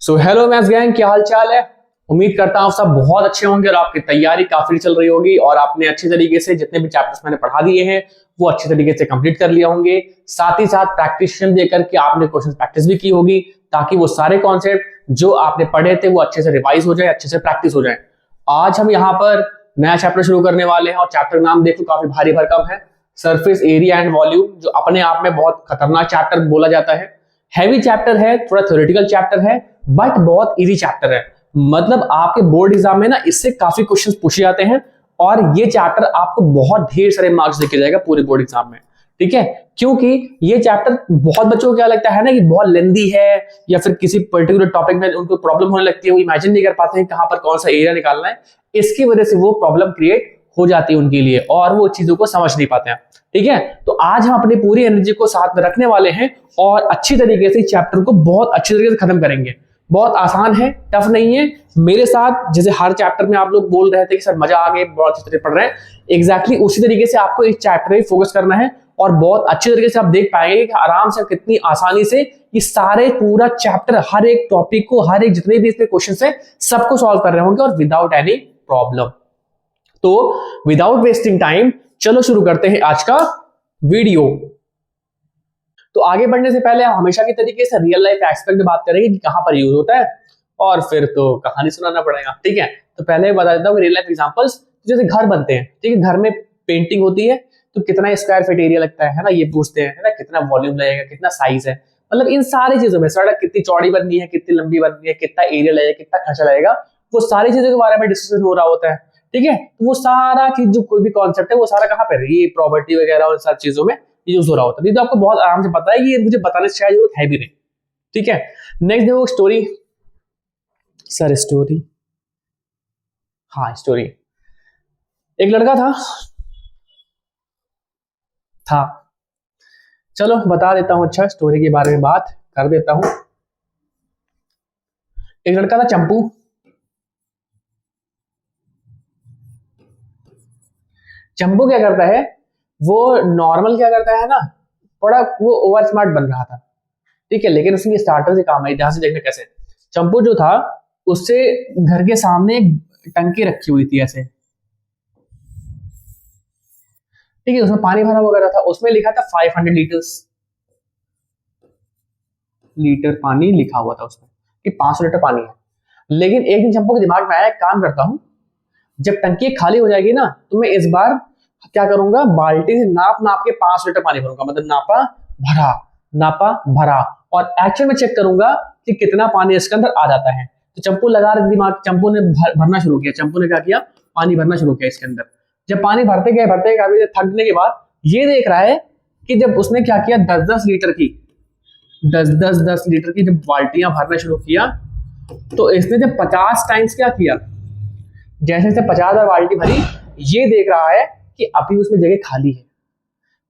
So hello maths gang, क्या हाल चाल है। उम्मीद करता हूँ सब बहुत अच्छे होंगे और आपकी तैयारी काफी चल रही होगी और आपने अच्छे तरीके से जितने भी चैप्टर्स मैंने पढ़ा दिए हैं वो अच्छे तरीके से कंप्लीट कर लिया होंगे। साथ ही साथ प्रैक्टिस देकर के आपने क्वेश्चन प्रैक्टिस भी की होगी ताकि वो सारे कॉन्सेप्ट जो आपने पढ़े थे वो अच्छे से रिवाइज हो जाए, अच्छे से प्रैक्टिस हो जाए। आज हम यहाँ पर नया चैप्टर शुरू करने वाले हैं और चैप्टर नाम देखो काफी भारी भरकम है, सरफेस एरिया एंड वॉल्यूम, जो अपने आप में बहुत खतरनाक चैप्टर बोला जाता है। हैवी चैप्टर है, थोड़ा थ्योरेटिकल चैप्टर है, बट बहुत इजी चैप्टर है। मतलब आपके बोर्ड एग्जाम में ना इससे काफी क्वेश्चंस पूछे जाते हैं और ये चैप्टर आपको बहुत ढेर सारे मार्क्स देके जाएगा पूरे बोर्ड एग्जाम में। ठीक है, क्योंकि ये चैप्टर बहुत बच्चों को क्या लगता है ना कि बहुत लेंदी है या फिर किसी पर्टिकुलर टॉपिक में उनको प्रॉब्लम होने लगती है, वो इमेजिन नहीं कर पाते हैं कहां पर कौन सा एरिया निकालना है। इसकी वजह से वो प्रॉब्लम क्रिएट हो जाती है उनके लिए और वो चीजों को समझ नहीं पाते हैं। ठीक है, तो आज हम अपनी पूरी एनर्जी को साथ में रखने वाले हैं और अच्छी तरीके से चैप्टर को बहुत अच्छी तरीके से खत्म करेंगे। बहुत आसान है, टफ नहीं है। मेरे साथ जैसे हर चैप्टर में आप लोग बोल रहे थे कि सर मजा आ गया, बहुत अच्छी तरह पढ़ रहे हैं, एग्जैक्टली उसी तरीके से आपको इस चैप्टर में फोकस करना है और बहुत अच्छे तरीके से आप देख पाएंगे कि आराम से कितनी आसानी से ये सारे पूरा चैप्टर, हर एक टॉपिक को, हर एक जितने भी इसमें क्वेश्चन है सबको सॉल्व कर रहे होंगे और विदाउट एनी प्रॉब्लम। तो विदाउट वेस्टिंग टाइम चलो शुरू करते हैं आज का वीडियो। तो आगे बढ़ने से पहले हम हमेशा के तरीके से रियल लाइफ एस्पेक्ट में बात करेंगे कि कहां पर यूज होता है और फिर तो कहानी सुनाना पड़ेगा। ठीक है, तो पहले बता देता हूँ रियल लाइफ एग्जांपल्स। जैसे घर बनते हैं, ठीक है, घर में पेंटिंग होती है तो कितना स्क्वायर फीट एरिया लगता है ना, ये पूछते हैं, है ना, कितना वॉल्यूम लगेगा, कितना साइज है, मतलब इन सारी चीजों में सड़क कितनी चौड़ी बननी है, कितनी लंबी बननी है, कितना एरिया लगेगा, कितना खर्चा लगेगा, वो सारी चीजों के बारे में डिस्कशन हो रहा होता है। ठीक है, तो वो सारा चीज जो कोई भी कॉन्सेप्ट है वो सारा कहाँ पे, ये प्रॉपर्टी वगैरह और सारी चीजों में यूज हो रहा होता है। तो आपको बहुत आराम से पता है कि ये मुझे बताने से जरूरत है भी नहीं। ठीक है, नेक्स्ट देखो स्टोरी। सर स्टोरी, हाँ स्टोरी। एक लड़का था चलो बता देता हूं, अच्छा स्टोरी के बारे में बात कर देता हूं। एक लड़का था चंपू। चंपू क्या करता है, वो नॉर्मल क्या करता है ना, थोड़ा वो ओवर स्मार्ट बन रहा था। ठीक है, लेकिन उसकी स्टार्टर से काम आई, ध्यान से देखना कैसे। चंपू जो था उससे घर के सामने एक टंकी रखी हुई थी ऐसे, ठीक है, उसमें पानी भरा वगैरह था, उसमें लिखा था 500 लीटर पानी लिखा हुआ था उसमें कि 500 लीटर पानी है। लेकिन एक दिन चंपू के दिमाग में आया, एक काम करता हूं, जब टंकी खाली हो जाएगी ना तो मैं इस बार क्या करूंगा, बाल्टी से नाप नाप के 500 लीटर पानी भरूंगा, मतलब नापा भरा और एक्चुअल में चेक करूंगा कि कितना पानी इसके अंदर आ जाता है। तो चंपू लगा रहे दिमाग, चंपू ने भरना शुरू किया। चंपू ने क्या किया, पानी भरना शुरू किया इसके अंदर। जब पानी भरते गए काफी थकने के बाद ये देख रहा है कि जब उसने क्या किया, 10-10 लीटर की 10 लीटर की जब बाल्टियां भरना शुरू किया तो इसने जब 50 टाइम्स क्या किया, जैसे जैसे 50 बाल्टी भरी, ये देख रहा है कि अभी उसमें जगह खाली है,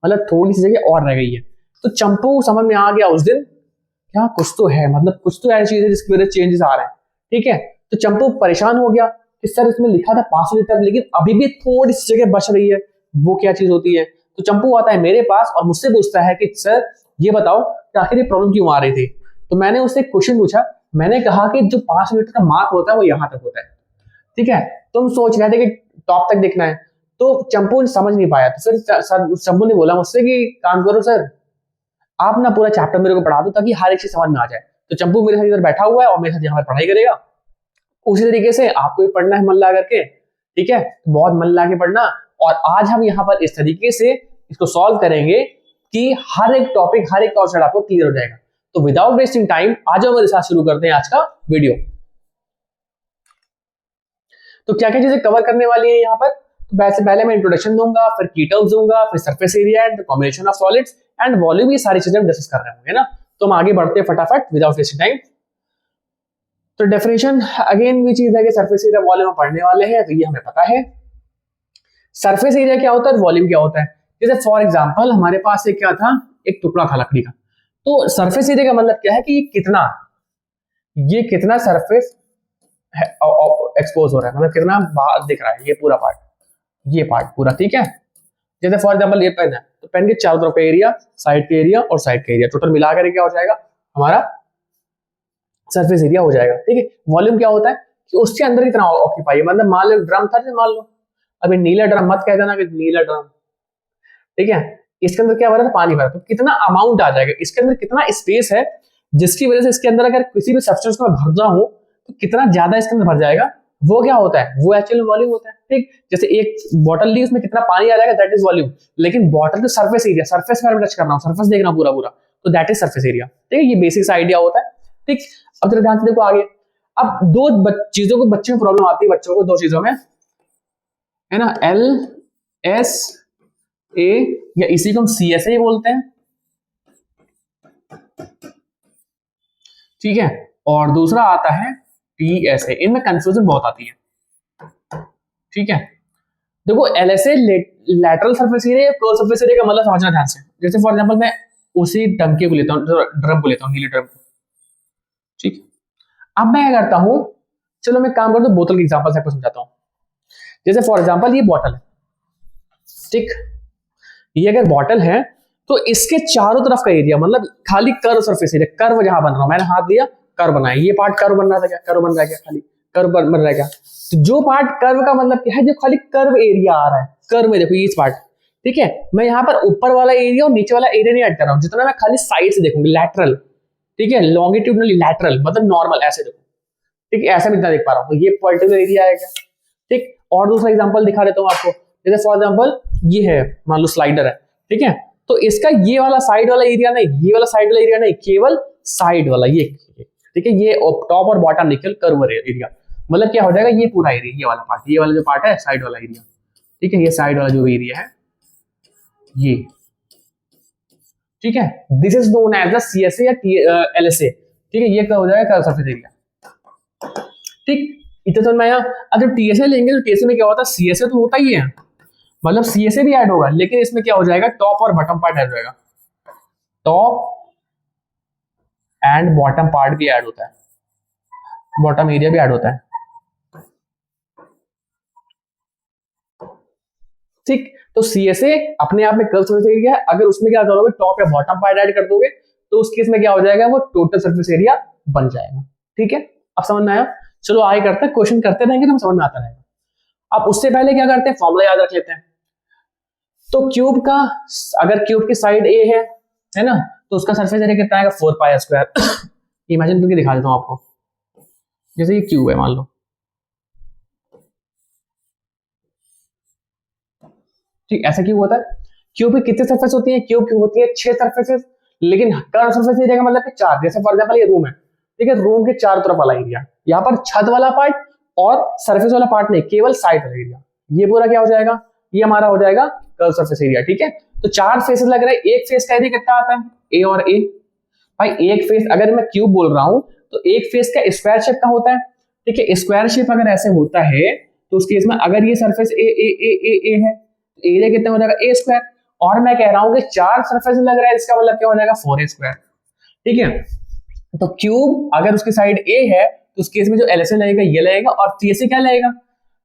मतलब थोड़ी सी जगह और रह गई है। तो चंपू समझ में आ गया उस दिन, क्या कुछ तो है, मतलब कुछ तो ऐसी चीज है जिसकी वजह से चेंजेस आ रहे हैं। ठीक है, तो चंपू परेशान हो गया कि सर इसमें लिखा था 500 लीटर लेकिन अभी भी थोड़ी सी जगह बच रही है, वो क्या चीज होती है। तो चंपू आता है मेरे पास और मुझसे पूछता है कि सर ये बताओ कि आखिर ये प्रॉब्लम क्यों आ रही थी। तो मैंने उससे क्वेश्चन पूछा, मैंने कहा कि जो 500 लीटर का मार्क होता है वो यहाँ तक होता है। ठीक है, तुम सोच रहे थे कि टॉप तक देखना है, तो चंपू ने समझ नहीं पाया। तो फिर चंपू ने बोला मुझसे कि काम करो सर, आप ना पूरा चैप्टर मेरे को पढ़ा दो ताकि हर एक चीज समझ में आ जाए। तो चंपू मेरे साथ इधर बैठा हुआ है और मेरे साथ यहाँ पर पढ़ाई करेगा। उसी तरीके से आपको भी पढ़ना है मन लगा करके। ठीक है, बहुत मन लगा के पढ़ना। और आज हम यहाँ पर इस तरीके से इसको सॉल्व करेंगे कि हर एक टॉपिक, हर एक कॉन्सेप्ट आपको क्लियर हो जाएगा। तो विदाउट वेस्टिंग टाइम आज हम मेरे साथ शुरू करते हैं आज का वीडियो। तो क्या क्या चीजें कवर करने वाली है यहाँ पर, तो वैसे पहले मैं इंट्रोडक्शन दूंगा, फिर की टर्म्स दूंगा, फिर surface area and combination of solids and volume, ये सारी चीजें हम डिस्कस कर रहे होंगे ना। तो हम आगे बढ़ते हैं फटाफट विदाउट वेस्टिंग टाइम। तो डेफिनेशन अगेन भी चीज है कि सरफेस एरिया वॉल्यूम पढ़ने वाले हैं, तो ये हमें पता है। सरफेस एरिया क्या होता है, वॉल्यूम क्या होता है। जैसे फॉर एग्जांपल हमारे पास एक क्या था, एक टुकड़ा था लकड़ी का। तो सरफेस एरिया का मतलब क्या है कि ये कितना सरफेस एक्सपोज हो रहा है, मतलब कितना बाहर दिख रहा है, ये पूरा पार्ट, ये पार्ट पूरा। ठीक है, जैसे फॉर एग्जांपल ये पेन है, तो पेन के चारों तरफ का एरिया, साइड का एरिया और साइड का एरिया, टोटल मिलाकर क्या हो जाएगा हमारा सरफेस एरिया हो जाएगा। ठीक है, वॉल्यूम क्या होता है कि उसके अंदर कितना ऑक्यूपाई है, मतलब मान लो ड्रम था, मान लो अभी नीला ड्रम मत कह देना कि नीला ड्रम, ठीक है, इसके अंदर क्या भरा था, पानी भरा, तो कितना अमाउंट आ जाएगा, इसके अंदर कितना स्पेस है जिसकी वजह से इसके अंदर अगर किसी भी सब्सटेंस को मैं भर रहा हूं तो कितना ज्यादा इसके अंदर भर जाएगा, वो क्या होता है, वो एक्चुअल वॉल्यूम होता है। ठीक, जैसे एक बॉटल ली उसमें कितना पानी आ जाएगा, दैट इज वॉल्यूम, लेकिन बॉटल का सरफेस एरिया, सरफेस पर टच कर रहा हूँ, सरफेस देख रहा हूँ पूरा पूरा, तो दैट इज सरफेस एरिया। ठीक है, ये बेसिक आइडिया होता है। ठीक, अब जरा ध्यान से देखो आगे। अब दो चीजों को बच्चे में प्रॉब्लम आती है, बच्चों को दो चीजों में, है ना, एल एस ए, या इसी को हम सी एस ए बोलते हैं। ठीक है, और दूसरा आता है टी एस ए, इनमें कंफ्यूजन बहुत आती है। ठीक है, देखो L S A lateral surface area, curve surface area का मतलब समझना ध्यान से। जैसे फॉर एग्जांपल मैं उसी टंकी को लेता हूँ, ड्रम को लेता हूँ, नीले ड्रम को। ठीक, अब मैं क्या करता हूँ, चलो मैं काम करता हूँ, बोतल के एग्जांपल से आपको समझाता हूँ। जैसे फॉर एग्जांपल ये बॉटल है, ठीक, ये अगर बॉटल है तो इसके चारों तरफ का एरिया, मतलब खाली कर्व सरफेस एरिया, कर्व जहां बन रहा हूं, मैंने हाथ दिया कर्व बनाया, ये पार्ट कर्व बन रहा था क्या, कर्व बन रहा है क्या, खाली कर्व बन रहा है क्या, तो जो पार्ट कर्व का मतलब क्या है, जो खाली कर्व एरिया आ रहा है, कर्व में देखो ये पार्ट। ठीक है, मैं यहाँ पर ऊपर वाला एरिया और नीचे वाला एरिया नहीं ऐड कर रहा हूँ, जितना मैं खाली साइड से देखूंगी, लैटरल, ठीक है, लॉन्गिट्यूडनली लैटरल मतलब नॉर्मल ऐसे देखो। ठीक है, ऐसा मैं इतना देख पा रहा हूँ, ये पर्टिकुलर एरिया आएगा। ठीक, और दूसरा एग्जांपल दिखा देता हूँ आपको। जैसे फॉर एग्जांपल ये है, मान लो स्लाइडर है, ठीक है, तो इसका ये वाला साइड वाला एरिया नहीं, ये वाला साइड वाला एरिया नहीं, केवल साइड वाला ये। ठीक है, ये टॉप और बॉटम निकल कर्व एरिया, मतलब क्या हो जाएगा, ये पूरा एरिया, ये वाला पार्ट, ये वाला जो पार्ट है साइड वाला एरिया। ठीक है, ये साइड वाला जो एरिया है ये। ठीक है, this is known as the CSA या एलएसए। ठीक है, ये क्या हो जाएगा, कर्व सरफेस एरिया। ठीक, इतना समझ में आया। अब जब टीएसए लेंगे तो टीएसए में क्या होता है, सीएसए तो होता ही है, मतलब सीएसए भी ऐड होगा, लेकिन इसमें क्या हो जाएगा, टॉप और बॉटम पार्ट ऐड हो जाएगा, टॉप एंड बॉटम पार्ट भी ऐड होता है, बॉटम एरिया भी ऐड होता है। ठीक, तो सीएसए अपने आप में कर्व सरफेस एरिया है, अगर उसमें क्या करोगे, टॉप या बॉटम पार्ट ऐड कर दोगे तो उस केस में क्या हो जाएगा, वो टोटल सरफेस एरिया बन जाएगा। ठीक है, अब समझ में आया। चलो आगे करते हैं, क्वेश्चन करते रहेंगे तो हम समझ में आता रहेगा। अब उससे पहले क्या करते हैं, फॉर्मूला याद रख लेते हैं। तो क्यूब का, अगर क्यूब की साइड ए है ना, तो उसका सरफेस एरिया कितना आएगा, 4 पाई स्क्वायर। इमेजिन करके दिखा देता हूं आपको, जैसे ये क्यूब है मान लो, ठीक, ऐसा क्यूब होता है। क्यूब की कितने सरफेस होती है, क्यूब की होती है 6 सरफेसेस, लेकिन कर्व सरफेस एरिया का मतलब कि 4। जैसे फॉर एग्जांपल ये रूम है, ठीक है, रूम के चारों तरफ वाला एरिया, यहाँ पर छत वाला पार्ट और सरफेस वाला पार्ट नहीं, केवल साइड वाला एरिया, ये पूरा क्या हो जाएगा, ये हमारा हो जाएगा कर्व सरफेस एरिया। ठीक है, तो 4 फेसेस लग रहे हैं, एक फेस का एरिया कितना आता है, ए और ए। भाई एक फेस, अगर मैं क्यूब बोल रहा हूं तो एक फेस का स्क्वायर शेप का होता है। ठीक है, स्क्वायर शेप अगर ऐसे होता है तो उस केस में अगर ये सरफेस ए ए ए ए ए है, एरिया कितना हो जाएगा, ए स्क्वायर। और मैं कह रहा हूं कि 4 सरफेस लग रहा है, इसका मतलब क्या हो जाएगा, 4 ए स्क्वायर। ठीक है, तो क्यूब अगर उसकी साइड ए है तो उस केस में जो एलएसए लगेगा ये लगेगा, और टीएसए क्या लगेगा,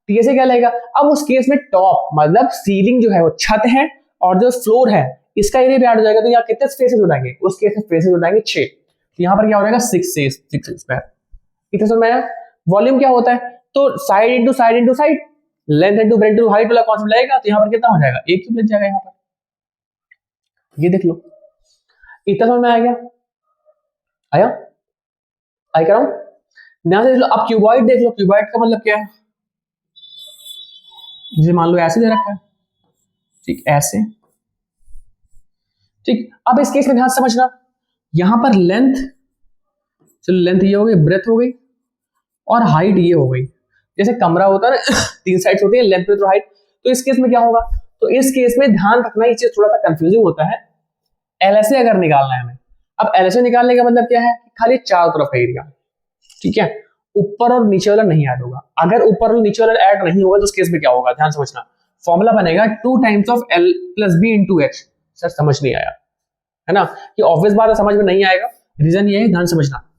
टीएसए क्या लगेगा। अब उस केस में टॉप मतलब सीलिंग जो है वो छत है, और जो फ्लोर है इसका एरिया भी ऐड हो जाएगा, तो यहाँ कितने स्पेसेस हो जाएंगे, उस केस में स्पेसेस हो जाएंगे 6, तो यहाँ पर क्या हो जाएगा 6 स्क्वायर। इतना समझ में आया। वॉल्यूम क्या होता है, तो side into side into side, length into breadth into height वाला कॉन्सेप्ट लगेगा, तो यहाँ पर कितना हो जाएगा, एक क्यूब लग जाएगा यहाँ पर, ये देख लो। इतना समझ में आ गया, आया, आई कर रहा हूं, ध्यान से देख लो। अब क्यूबॉइड देख लो, क्यूबॉइड का मतलब क्या है, जैसे मान लो ऐसे दे रखा है, ठीक, ऐसे। ठीक, अब इस केस में ध्यान समझना, यहां पर लेंथ, चलो लेंथ ये हो गई, ब्रेथ हो गई, और हाइट ये हो गई। जैसे कमरा होता है ना, 3 साइड्स होती है, लेंथ ब्रेथ और हाइट। तो इस केस में क्या होगा, तो इस केस में ध्यान रखना, ये चीज थोड़ा सा कंफ्यूजिंग होता है। एलएसए अगर निकालना है हमें, अब एलएसए निकालने का मतलब क्या है, खाली चारों तरफ का एरिया। ठीक है, ऊपर और नीचे वाला नहीं ऐड होगा। अगर ऊपर और नीचे वाला ऐड नहीं होगा तो उस केस में क्या होगा, ध्यान समझना। फॉर्मूला बनेगा 2 times of L plus B into H. Sir समझ नहीं आया, है ना, कि ऑब्वियस बात है, समझ में नहीं आएगा। रीजन ये है, ध्यान समझना।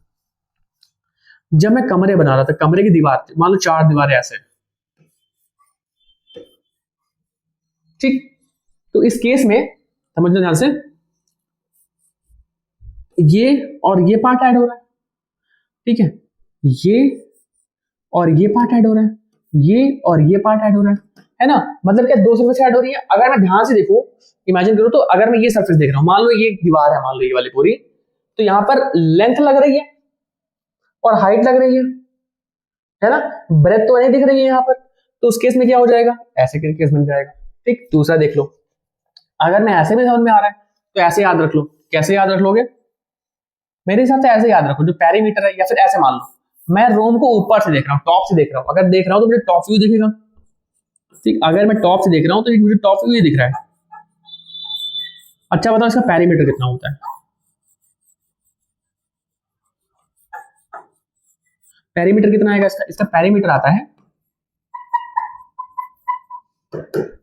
जब मैं कमरे बना रहा था, कमरे की दीवार, मान लो 4 दीवारें ऐसे, ठीक, तो इस केस में समझना ध्यान से, ये और ये पार्ट ऐड हो रहा है, ठीक है, ये और ये पार्ट ऐड हो रहा है, ये और ये पार्ट ऐड हो रहा है ना, मतलब क्या दो सरफेस ऐड हो रही है। अगर मैं ध्यान से देखूं, इमेजिन करो, तो अगर मैं ये सरफेस देख रहा हूं, मान लो ये दीवार है, मान लो ये वाली पूरी, तो यहां पर लेंथ लग रही है और हाइट लग रही है ना, ब्रेथ तो नहीं दिख रही है यहाँ पर, तो उस केस में क्या हो जाएगा, ऐसे के केस बन जाएगा। ठीक, दूसरा देख लो, अगर मैं ऐसे में समझ में आ रहा है तो ऐसे याद रख लो। कैसे याद रख लोगे, मेरे हिसाब से ऐसे याद रखो, जो पेरीमीटर है, या फिर ऐसे मान लो मैं रोम को ऊपर से देख रहा हूँ, टॉप से देख रहा हूँ, अगर देख रहा हूँ तो मुझे टॉप व्यू दिखेगा। ठीक, अगर मैं टॉप से देख रहा हूँ तो मुझे टॉप व्यू दिख रहा है। अच्छा बताओ इसका पेरीमीटर कितना होता है, पेरीमीटर कितना आएगा इसका, इसका पेरीमीटर आता है,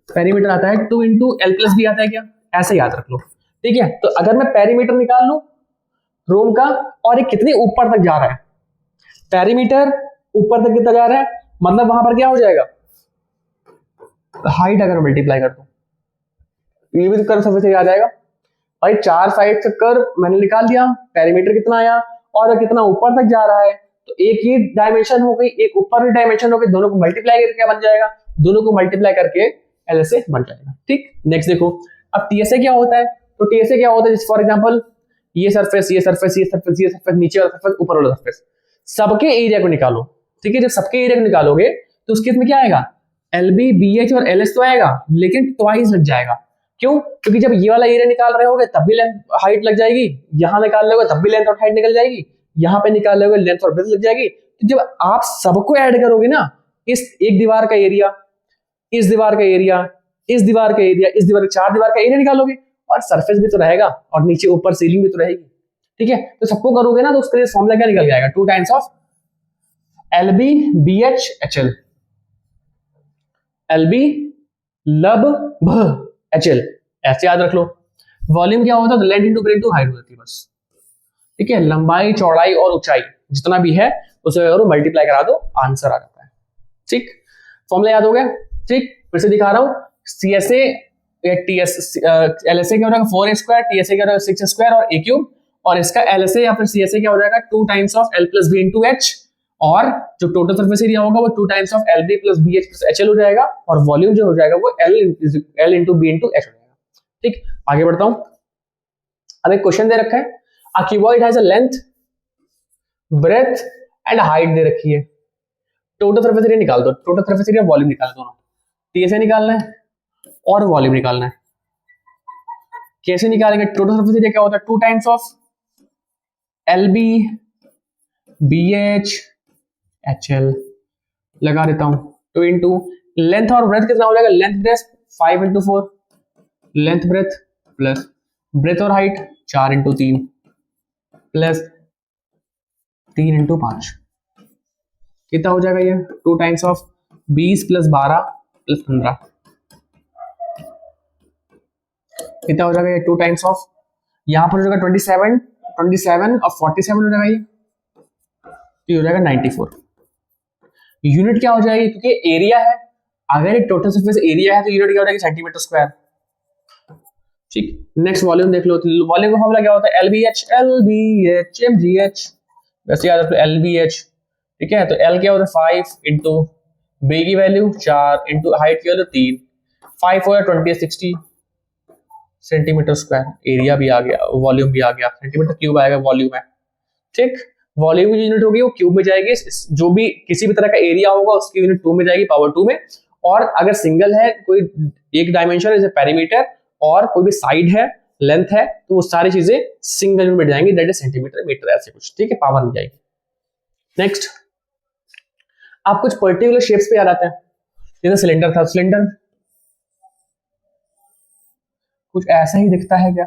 पेरीमीटर आता है 2 इंटू एल प्लस बी आता है क्या, ऐसे याद रख लो। ठीक है, तो अगर मैं पेरीमीटर निकाल लूं रोम का, और ये कितने ऊपर तक जा रहा है, पेरीमीटर ऊपर तक कितना जा रहा है, मतलब वहां पर क्या हो जाएगा, हाइट अगर मल्टीप्लाई कर दूं, ये भी कर्व सरफेस एरिया आ जाएगा भाई। चार साइड से कर्व मैंने निकाल दिया, पेरीमीटर कितना आया और कितना ऊपर तक जा रहा है, तो एक ये डायमेंशन हो गई, एक ऊपर की डायमेंशन हो गई, दोनों को मल्टीप्लाई करके क्या बन जाएगा, दोनों को मल्टीप्लाई करके एलएसए बन जाएगा। ठीक, नेक्स्ट देखो, अब टीएसए क्या होता है, तो टीएसए क्या होता है, फॉर एग्जांपल ये सरफेस, ये सरफेस, ये सरफेस, ये सरफेस, नीचे वाला सरफेस, ऊपर वाला सरफेस, सबके एरिया को निकालो। ठीक है, जब सबके एरिया को निकालोगे तो उसके इसमें क्या आएगा, एलबी, बीएच और एलएस तो आएगा, लेकिन ट्वाइस लग जाएगा। क्यों, क्योंकि जब ये वाला एरिया निकाल रहे होगे तब भी लेंथ हाइट लग जाएगी, यहां निकाल रहे होगे तब भी लेंथ और हाइट निकल जाएगी, यहाँ पे निकाल रहे होगे लेंथ और ब्रेथ लग जाएगी। तो जब आप सबको ऐड करोगे ना, इस एक दीवार का एरिया, इस दीवार का एरिया, इस दीवार का एरिया, इस दीवार, चार दीवार का एरिया निकालोगे, और सरफेस भी तो रहेगा और नीचे ऊपर सीलिंग भी तो रहेगी। ठीक है, तो सबको करोगे ना तो उसके लिए फॉर्मूला क्या निकल जाएगा, 2 times of LB BH HL, LB लब भ एचएल, ऐसे याद रख लो। वॉल्यूम क्या होता है, length into breadth into height होती है बस। ठीक है, लंबाई, चौड़ाई और ऊंचाई जितना भी है उसे करो, मल्टीप्लाई करा दो, आंसर आ जाता है। ठीक, फॉर्मूला याद हो गया। ठीक, फिर से दिखा रहा हूं, सीएसए टीएस एलएसए क्या हो जाएगा 4a स्क्वायर, टीएसए क्या हो जाएगा 6a स्क्वायर और a क्यूब, और इसका एलएसए या फिर सीएसए क्या हो जाएगा 2 times of L plus B into H, और जो टोटल सरफेस एरिया होगा वो 2 times of L B plus B H plus H L हो जाएगा, और वॉल्यूम जो हो जाएगा वो L into B into H हो जाएगा। ठीक, आगे बढ़ता हूं। अब एक क्वेश्चन दे रखा है, a cuboid has a length, breadth and height दे रखी है, टोटल सरफेस एरिया निकाल दो, टोटल सरफेस एरिया वॉल्यूम निकाल दो, दोनों टीएसए निकालना है और वॉल्यूम निकालना है। कैसे निकालेंगे, टोटल सरफेस एरिया क्या होता है 2 times of L B B H H L, लगा देता हूं 2 इंटू लेंथ और ब्रेथ कितना हो जाएगा, length breadth 5 into 4, length breadth plus breadth और हाइट 4 इंटू 3 प्लस 3 इंटू 5, कितना हो जाएगा ये 2 टाइम्स ऑफ 20 प्लस 12 प्लस 15, कितना हो जाएगा ये 2 टाइम्स ऑफ, यहां पर हो जाएगा 27 और 47 हो जाएगा, ये हो जाएगा 94। यूनिट क्या हो जाएगी, क्योंकि एरिया है, अगर एक टोटल सरफेस एरिया है तो यूनिट क्या हो जाएगी सेंटीमीटर स्क्वायर। ठीक, नेक्स्ट वॉल्यूम देख लो, वॉल्यूम का फॉर्मूला क्या होता है, एल बी एच, वैसे याद रखो एल बी एच। ठीक है, तो एल क्या होता है 5 इंटू बी की वैल्यू 4 इंटू हाइट की वैल्यू 3, 5 हो गया 20 60 सेंटीमीटर स्क्वायर, एरिया भी आ गया, वॉल्यूम भी आ गया, सेंटीमीटर क्यूब आएगा वॉल्यूम है। ठीक, वॉल्यूम की यूनिट होगी वो क्यूब में जाएगी, जो भी किसी भी तरह का एरिया होगा उसकी यूनिट 2 में जाएगी, पावर 2 में, और अगर सिंगल है कोई एक डायमेंशन जैसे पेरीमीटर और कोई भी साइड है, लेंथ है, तो वो सारी चीजें सिंगल यूनिट में जाएंगी, दैट इज सेंटीमीटर मीटर, ऐसे कुछ। ठीक है, पावर में जाएगी। नेक्स्ट, आप कुछ पर्टिकुलर शेप्स पे आ जाते हैं, जैसे सिलेंडर था, सिलेंडर कुछ ऐसा ही दिखता है क्या,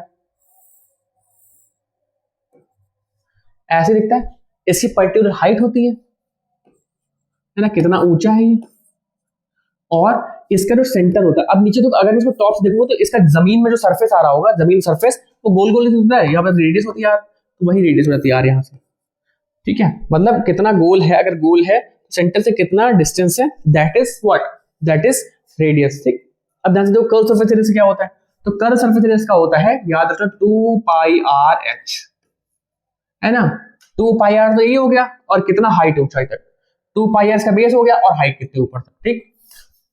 ऐसे दिखता है, इसकी पर्टिकुलर हाइट होती है ना, कितना ऊंचा है ये, और इसका जो सेंटर होता है, अब नीचे तो अगर इसको टॉप से देखोगे तो इसका जमीन में जो सरफेस आ रहा होगा, जमीन सरफेस वो गोल गोल होता है, यहाँ पर रेडियस होती है यार, तो वही रेडियस हो जाती है यार यहाँ से। ठीक है, मतलब कितना गोल है, अगर गोल है सेंटर से कितना डिस्टेंस है, that is what, that is radius. ठीक, अब ध्यान से देखो कर्व सरफेस एरिया से क्या होता है, तो कर्व सरफेस एरिया का होता है, याद रखो 2 पाई आर एच, है ना, टू पाई आर तो यही हो गया, और कितना हाइट ऊंचाई तक, टू पाई आर का बेस हो गया और हाइट कितनी ऊपर तक। ठीक,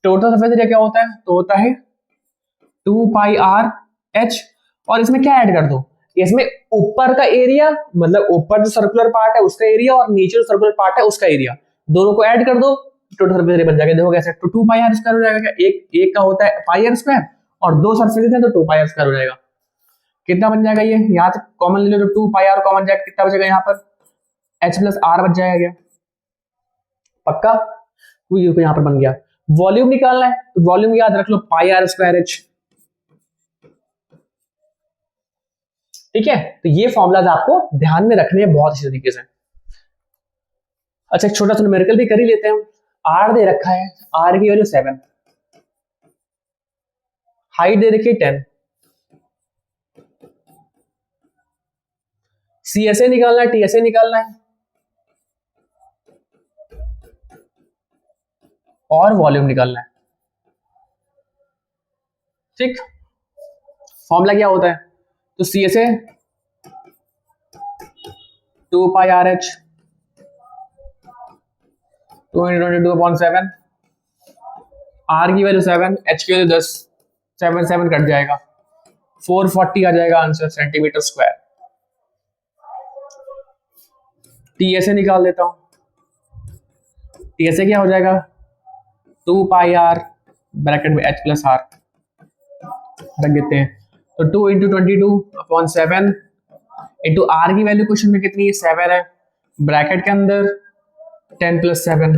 टोटल सरफेस एरिया क्या होता है, तो होता है टू पाई आर एच, और इसमें क्या ऐड कर दो, इसमें ऊपर का एरिया, मतलब ऊपर जो सर्कुलर पार्ट है उसका एरिया और नीचे जो सर्कुलर पार्ट है उसका एरिया, दोनों को ऐड कर दो, टोटल सरफेस एरिया बन जाएगा। देखो कैसे, तो टू पाई आर स्क्वायर हो जाएगा, क्या एक का होता है पाई आर स्क्वायर और दो सरफेसेस है तो टू पाई आर स्क्वायर हो जाएगा। कितना बन जाएगा, ये यहाँ तक कॉमन ले लो, जो टू पाई आर कॉमन जाएगा, कितना बचेगा यहाँ पर, एच प्लस आर बच जाएगा। क्या पक्का, तो ये यहाँ पर बन गया। वॉल्यूम निकालना है तो वॉल्यूम याद रख लो, पाई आर स्क्वायर एच। ठीक है, तो ये फॉर्मूलाज आपको ध्यान में रखने हैं बहुत अच्छे तरीके से। अच्छा, एक छोटा सा न्यूमेरिकल भी कर ही लेते हैं। आर दे रखा है, आर की वैल्यू 7, हाइट दे रखी है 10, सीएसए निकालना है, टीएसए निकालना है और वॉल्यूम निकालना है। ठीक, फॉर्मूला क्या होता है, तो CSA two pi R H 222/7, R की वैल्यू 7, एच की वैल्यू 10, 7 7 कट जाएगा, 440 आ जाएगा आंसर सेंटीमीटर स्क्वायर। टीएसए निकाल देता हूं, टीएसए क्या हो जाएगा, टू पाई आर ब्रैकेट में एच प्लस आर रख देते हैं, तो 2 इंटू 22/7 इंटू आर की वैल्यू क्वेश्चन में कितनी है, 7 है, ब्रैकेट के अंदर 10 + 7।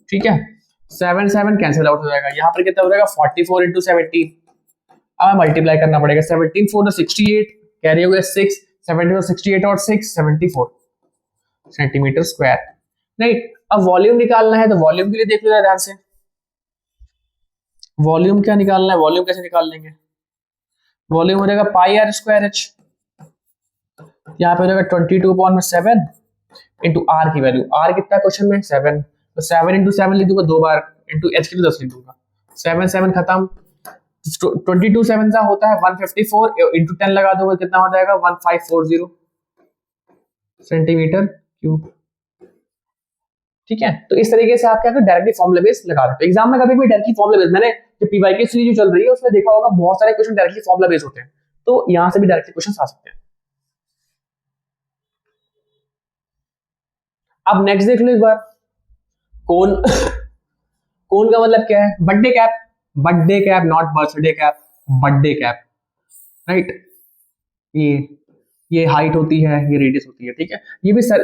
ठीक है, 7 7 कैंसिल आउट हो जाएगा, यहाँ पर कितना हो जाएगा 44 इंटू 17, अब मल्टीप्लाई करना पड़ेगा, 17 4 68, कैरी हो गया 6, 17 68 और 6 74 सेंटीमीटर स्क्वायर। राइट, अब वॉल्यूम निकालना है, तो वॉल्यूम के लिए देख लो ध्यान से, वॉल्यूम क्या निकालना है, वॉल्यूम कैसे निकाल लेंगे, वॉल्यूम हो जाएगा पाई आर स्क्वायर एच, यहाँ पे हो जाएगा 22/7 इंटू आर की वैल्यू, आर कितना क्वेश्चन में 7, तो 7 इंटू 7 लिख दूंगा 2 बार, इंटू एच की 10 लिख दूंगा, 7 7 खत्म, 22 7 सा होता है 154, इंटू 10 लगा दोगे कितना हो जाएगा 1540 सेंटीमीटर क्यूब। ठीक है, तो इस तरीके से आप क्या डायरेक्टली फॉर्मूला बेस लगा सकते हो। एग्जाम में कभी भी डायरेक्टली फॉर्मूला बेस, मैंने जो पीवाईक्यू सीरीज जो चल रही है उसमें देखा होगा बहुत सारे क्वेश्चन डायरेक्टली फॉर्मूला बेस होते हैं, तो यहां से भी डायरेक्टली क्वेश्चन आ सकते हैं। अब नेक्स्ट देख लो एक बार, कोन कोन का मतलब क्या है, birthday cap, birthday cap not birthday cap, birthday cap. Right, ये हाइट होती है, ये रेडियस होती है। ठीक है, ये भी सर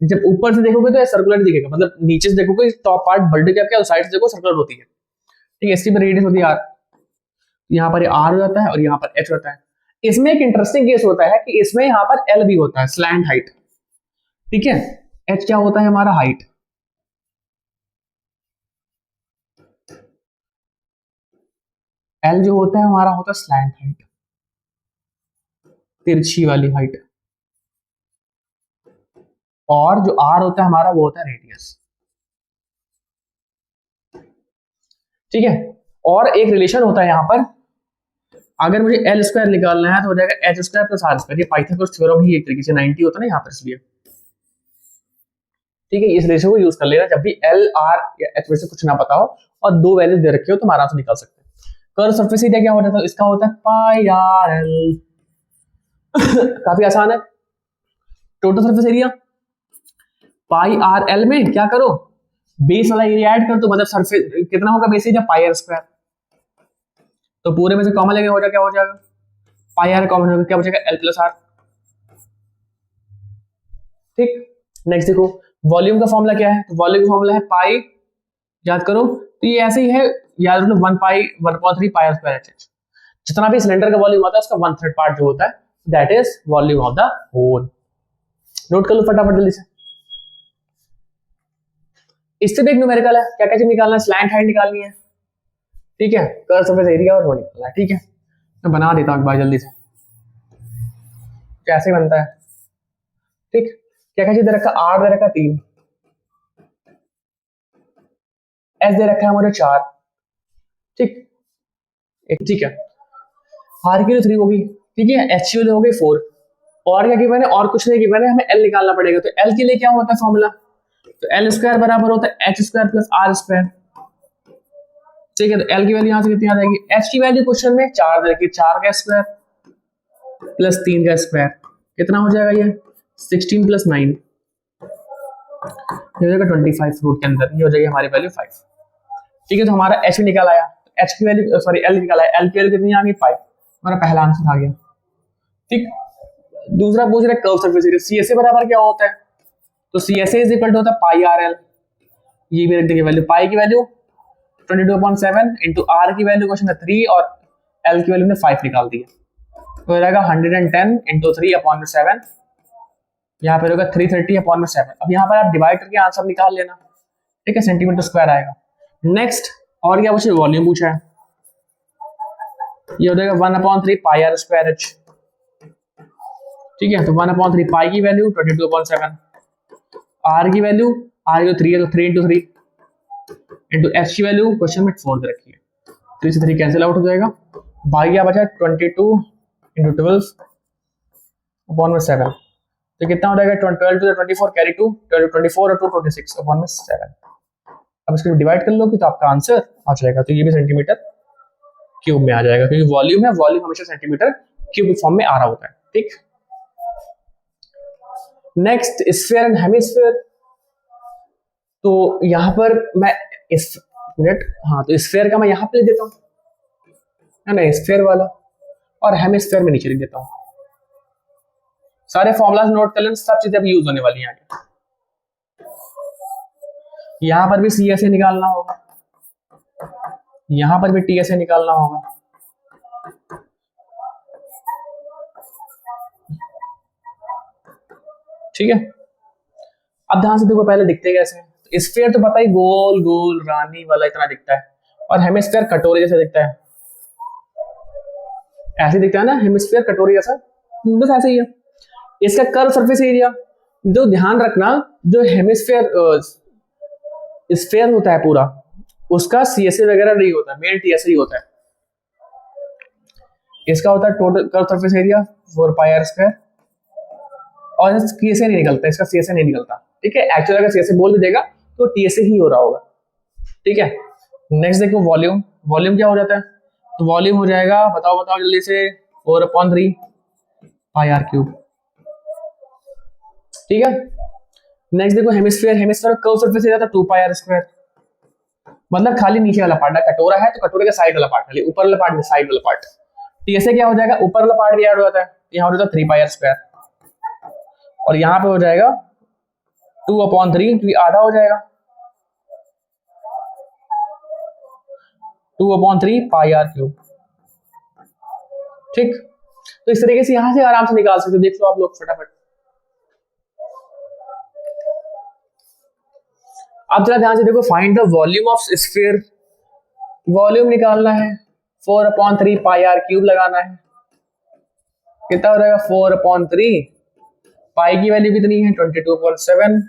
जब ऊपर से देखोगे तो सर्कुलर दिखेगा, मतलब नीचे से देखोगे टॉप पार्ट बर्थडे कैप क्या, साइड से देखो सर्कुलर होती है। ठीक है, इसकी पर रेडियस होती है आर, यहाँ पर आर हो जाता है और यहाँ पर एच होता है। इसमें एक इंटरेस्टिंग केस होता है कि इसमें यहाँ पर एल भी होता है, स्लैंट हाइट। ठीक है, एच क्या होता है हमारा हाइट, एल जो होता है हमारा होता है स्लैंट हाइट, तिरछी वाली हाइट, और जो आर होता है हमारा वो होता है रेडियस। ठीक है, और एक रिलेशन होता है यहाँ पर, अगर मुझे एल स्क्वायर निकालना है तो हो जाएगा H square plus R square, ये पाइथागोरस थ्योरम ही एक तरीके से 90 होता है ना यहाँ पर, इसलिए। ठीक है, इस रेशो को यूज कर लेना जब भी एल आर या एच में से कुछ ना पता हो और दो वैल्यूज दे रखे हो तो आराम से निकाल सकते हैं। कर्व सरफेस एरिया क्या होता है, इसका होता है पाई आर एल काफी आसान है। Total surface area pi R L में क्या करो, बेस वाला एरिया ऐड कर दो, मतलब सरफेस कितना होगा base area pi R square, तो पूरे में से कॉमन लेके हो जाएगा, क्या हो जाएगा पाई आर कॉमन होगा, क्या बचेगा एल प्लस आर। ठीक, नेक्स्ट देखो वॉल्यूम का फॉर्मूला क्या है, तो वॉल्यूम का फॉर्मूला है पाई, याद करो, तो ये ऐसे ही है, याद रखो 1 पाई 1/3 पाई आर स्क्वायर एच, जितना भी सिलेंडर का वॉल्यूम होता है उसका 1/3 पार्ट जो होता है that is volume of the whole. Note कर लो फटाफट जल्दी से। इससे भी एक न्यूमेरिकल है, क्या क्या चीज निकालना है, स्लैंट हाइट निकालनी है। ठीक है, कर्व सरफेस एरिया और वो निकालना है। ठीक है, मैं बना देता हूं एक बार जल्दी से, कैसे बनता है। ठीक, क्या क्या चीज दे रखा, आर दे रखा 3, एस दे रखा है मुझे 4। ठीक, ठीक है, आर की 3 होगी, ठीक है, एच की हो गई 4 और क्या गिवन है, और कुछ नहीं गिवन है, हमें एल निकालना पड़ेगा। तो एल के लिए क्या होता है फॉर्मूला, तो एल स्क्वायर बराबर होता है H square plus R square. ठीक है, तो एल की वैल्यू यहाँ से कितनी आ जाएगी, एच की वैल्यू क्वेश्चन में 4 देखिए, 4 का स्क्वायर प्लस 3 का स्क्वायर कितना हो जाएगा, ये 16 प्लस 9 ये हो जाएगा 25 रूट के अंदर, ये हो जाएगी हमारी वैल्यू 5। ठीक है, तो हमारा एच निकाल आया, एच की वैल्यू सॉरी एल निकाला है, एल की वैल्यू कितनी आ गई 5, हमारा पहला आंसर आ गया। ठीक, दूसरा पूछ रहा है कर्व सरफेस एरिया, सीएसए बराबर क्या होता है, तो सीएसए इज इक्वल टू होता है पाई आर एल, ये भी रख देंगे वैल्यू, पाई की वैल्यू 22.7 इंटू आर की वैल्यू क्वेश्चन है 3 और एल की वैल्यू ने 5 निकाल दी है, तो हो जाएगा 110 इंटू 3/7, यहाँ पे होगा 330/7। अब यहाँ पर आप डिवाइड करके आंसर निकाल लेना। ठीक है, सेंटीमीटर स्क्वायर आएगा। नेक्स्ट और क्या पूछे, वॉल्यूम पूछा है, ये हो जाएगा 1/3 पाई आर स्क्वायर एच। ठीक है, तो 1/3 पाई की वैल्यू 22.7, आर की वैल्यू आर की 3 है तो 3 इंटू 3 इंटू एच की वैल्यू क्वेश्चन में 4 दे रखी है, 3 से 3 कैंसिल आउट हो जाएगा, बाकी क्या बचा 22 इंटू 12/7, तो कितना हो जाएगा 12 टू 24 कैरी 2, 24 और 2 26/7। अब इसको डिवाइड कर लो कि तो आपका आंसर आ जाएगा, तो ये भी सेंटीमीटर क्यूब में आ जाएगा, क्योंकि वॉल्यूम है, वॉल्यूम हमेशा सेंटीमीटर क्यूब फॉर्म में आ रहा होता है। ठीक, नेक्स्ट स्फीयर एंड हेमिस्फीयर, तो यहां पर मैं इस मिनट हाँ, तो स्फीयर का मैं यहां पे लिख देता हूं, है ना, स्फीयर वाला, और हेमिस्फीयर में नीचे लिख देता हूं। सारे फॉर्मूलाज नोट कर लेना, सब चीजें अभी यूज होने वाली हैं आगे। यहां पर भी सी एस ए निकालना होगा, यहां पर भी टी एस ए निकालना होगा। ठीक है, अब ध्यान से देखो, पहले दिखते कैसे हैं, स्फीयर तो पता ही गोल गोल रानी वाला इतना दिखता है, और हेमिस्फीयर कटोरे जैसा दिखता है, ऐसे दिखता है ना, हेमिस्फीयर कटोरे जैसा, बस ऐसे ही है। इसका कर्व सरफेस एरिया, जो ध्यान रखना, जो हेमिस्फीयर स्फीयर होता है पूरा, उसका सीएसए वगैरह नहीं होता, मेन टीएसए ही होता है। इसका होता है total curve surface area 4 pi R square, और सीएसए नहीं निकलता, इसका सीएसए नहीं निकलता। ठीक है, एक्चुअली अगर सीएसए बोल भी देगा तो टीएसए ही हो रहा होगा। ठीक है, नेक्स्ट देखो वॉल्यूम, वॉल्यूम क्या हो जाता है, तो वॉल्यूम हो जाएगा, बताओ बताओ जल्दी से, 4/3 पाई आर क्यूब। ठीक है, नेक्स्ट देखो hemisphere, hemisphere curve surface area था 2 पाई आर स्क्वायर, मतलब खाली नीचे वाला पार्ट है, कटोरा है तो कटोरे का साइड वाला पार्ट, खाली ऊपर वाला पार्ट नहीं, साइड वाला पार्ट। टीएसए क्या हो जाएगा, ऊपर वाला पार्ट भी ऐड हो जाता है, यहाँ हो जाता है 3 पाई आर स्क्वायर, और यहाँ पे हो जाएगा 2/3, क्योंकि आधा हो जाएगा 2/3 पाई आर क्यूब। ठीक, तो इस तरीके से यहां से आराम से निकाल सकते हो, देख लो आप लोग फटाफट। अब जरा ध्यान से देखो, find the volume of sphere, volume निकालना है, 4/3 पाई आर क्यूब लगाना है, कितना हो जाएगा 4/3, पाई की वैल्यू कितनी है 22.7